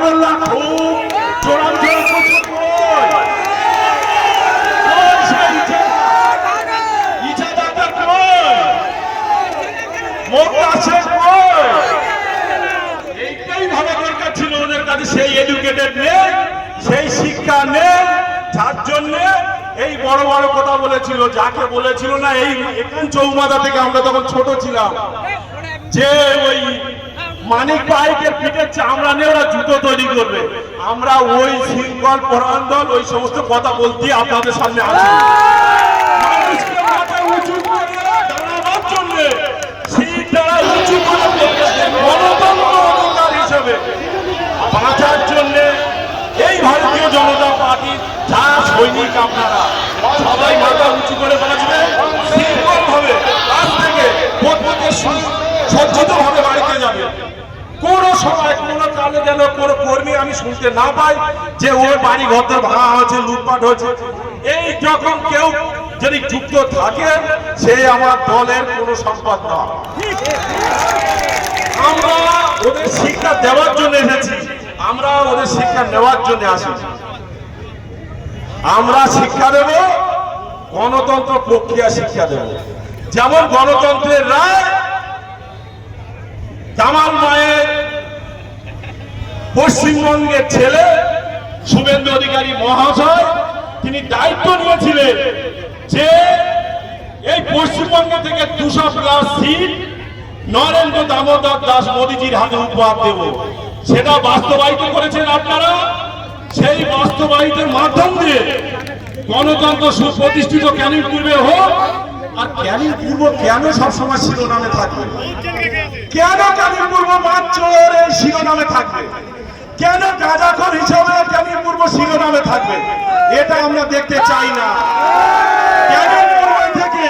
রসগোল্লা খুব জোড়া এইটাই ভাবা দরকার ছিল ওদের কাছে। সেই এডুকেটেড নেই, সেই শিক্ষা নেই, যার জন্য এই বড় বড় কথা বলেছিল। যাকে বলেছিল না এই এখান চৌমাথা থেকে, আমরা তখন ছোট ছিলাম, যে ওই মানিক পাইকের পিঠের চামড়া নিয়ে ওরা জুতো তৈরি করবে, আমরা ওই শৃঙ্খল পরায়ণ দল ওই সমস্ত কথা বলতে আপনাদের সামনে আসি। মানুষকে মাথা উঁচু করে দাঁড়াবার জন্য, সিটটা উঁচু করে গণতন্ত্র অধিকার হিসেবে বাঁচার জন্য এই ভারতীয় জনতা পার্টির যা সৈনিক আপনারা সবাই মাথা উঁচু করে বাঁচবে, শৃঙ্খল ভাবে আজ থেকে প্রত্যেকে সজ্জিত ভাবে বাড়িতে যাবে। কোন সময় কোন কালে যেন কোন কর্মী আমি শুনতে না পাই যে ওর বাড়ি ঘর ভাঙা হয়েছে, লুটপাট হয়েছে। এই যখন কেউ যদি যুক্ত থাকে, সে আমার দলের কোন সম্পদ না। আমরা ওদের শিক্ষা দেওয়ার জন্য এসেছি, আমরা ওদের শিক্ষা নেওয়ার জন্য আসি। আমরা শিক্ষা দেব, গণতন্ত্র প্রক্রিয়া শিক্ষা দেব। যেমন গণতন্ত্রের রায় জামাল মায়ের পশ্চিমবঙ্গের ছেলে শুভেন্দু অধিকারী মহাশয় তিনি দায়িত্ব নিয়েছিলেন যে এই পশ্চিমবঙ্গ থেকে 200+ সিট নরেন্দ্র দামোদর দাস মোদীজির হাতে উপহার দেব। সেটা বাস্তবায়িত করেছেন আপনারা। সেই বাস্তবায়িতের মাধ্যম দিয়ে গণতন্ত্র সুপ্রতিষ্ঠিত ক্যানিং পূর্বে হোক। আর ক্যানিং পূর্ব কেন সবসময় শিরোনামে থাকবে? কেন ক্যানিং পূর্ব মাত্র এই শিরোনামে থাকবে? কেন গাঁজাখোর হিসাবে ক্যানিং পূর্ব শিরোনামে থাকবে? এটা আমরা দেখতে চাই না। ক্যানিং পূর্ব থেকে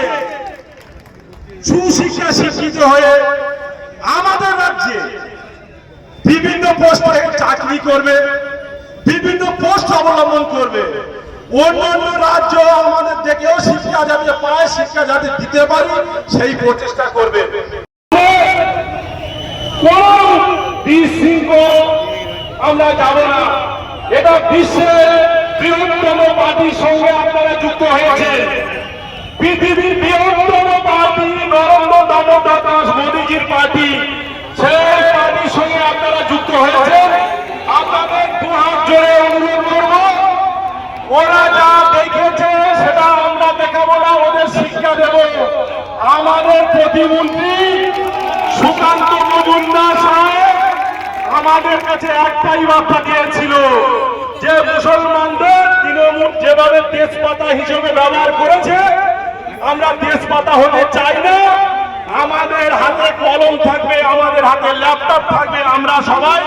সুশিক্ষা শিক্ষিত হয়ে আমাদের রাজ্যে বিভিন্ন পোস্টে চাকরি করবে, বিভিন্ন পোস্ট অবলম্বন করবে। অন্যান্য রাজ্য আমাদের দেখেও শিক্ষা যাতে পায়, শিক্ষা যাতে দিতে পারি, সেই প্রচেষ্টা করবে। আমরা যাব না। এটা বিশ্বের বৃহত্তম পার্টির সঙ্গে আপনারা যুক্ত হয়েছেন। পৃথিবীর বৃহত্তম পার্টি নরেন্দ্র দামোদর দাস মোদীজির পার্টি, সেই পার্টির সঙ্গে আপনারা যুক্ত হয়েছেন। আপনাদের দুহাত জোরে অনুরোধ করব, ওরা যা দেখেছে সেটা আমরা দেখাবো না, ওদের শিক্ষা দেব। আমাদের প্রতিমন্ত্রী সুকান্ত মজুমদার সাহেব আমাদের কাছে একটাই বার্তা দিয়েছিল যে মুসলমানদের তৃণমূল যেভাবে তেজপাতা হিসেবে ব্যবহার করেছে, আমরা তেজপাতা হতে চাই না। আমাদের হাতে কলম থাকবে, আমাদের হাতে ল্যাপটপ থাকবে, আমরা সবাই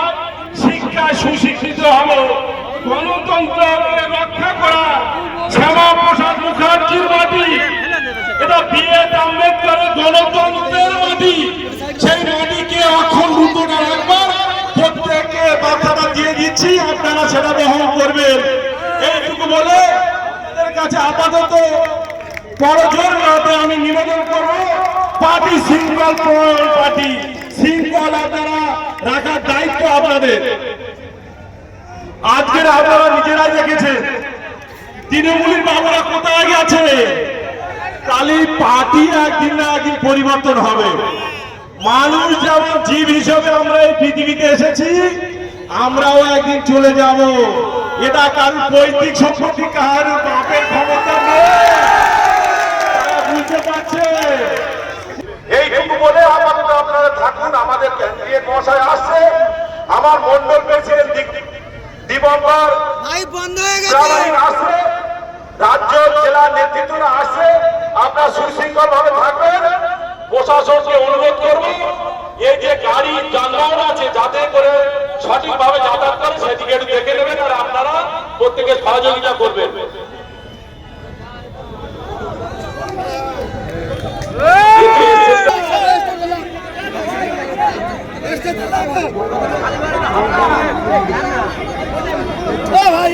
শিক্ষায় সুশিক্ষিত হব। গণতন্ত্রকে রক্ষা করা শ্যামাপ্রসাদ মুখার্জির মাটি, এটা বি.এড. আম্বেদকরের গণতন্ত্রের মাটি। সেই মাটিকে অখণ্ডিত রাখবার প্রত্যেককে বার্তাটা দিয়ে দিচ্ছি, আপনারা সেটা বহন করবেন। এইটুকু বলে আপনাদের কাছে আপাতত বড় জোর রাতে আমি নিবেদন করব, পার্টি শৃঙ্খল পার্টি শৃঙ্খল আপনারা রাখার দায়িত্ব আপনাদের। আজকের আপনারা নিজেরাই দেখেছেন তৃণমূলের বাবুরা কোথায় গেছে। কালি পার্টি একদিন না একদিন পরিবর্তন হবে। মানুষ যেমন জীব হিসেবে আমরা এই পৃথিবীতে এসেছি, আমরাও একদিন চলে যাব। এটা কারোর পৈতৃক সম্পত্তি, কারোর বাপের ক্ষমতা নেই, বুঝতে পারছে। এইটুকু বলে আপাতত আপনারা থাকুন। আমাদের ক্যান্ডিডেট মহাশয় আসছে, আমার মন্ডল প্রেসিডেন্ট দিবঙ্কর আসছে, রাজ্য জেলা নেতৃত্বরা আসছে। আপনারা সুশৃঙ্খল ভাবে থাকবেন। প্রশাসনকে অনুরোধ করব, এই যে গাড়ি যানবাহন আছে যাতে করে সঠিকভাবে যাতায়াত করে সেদিকে একটু দেখে নেবেন, আর আপনারা প্রত্যেকে সহযোগিতা করবেন। ভাই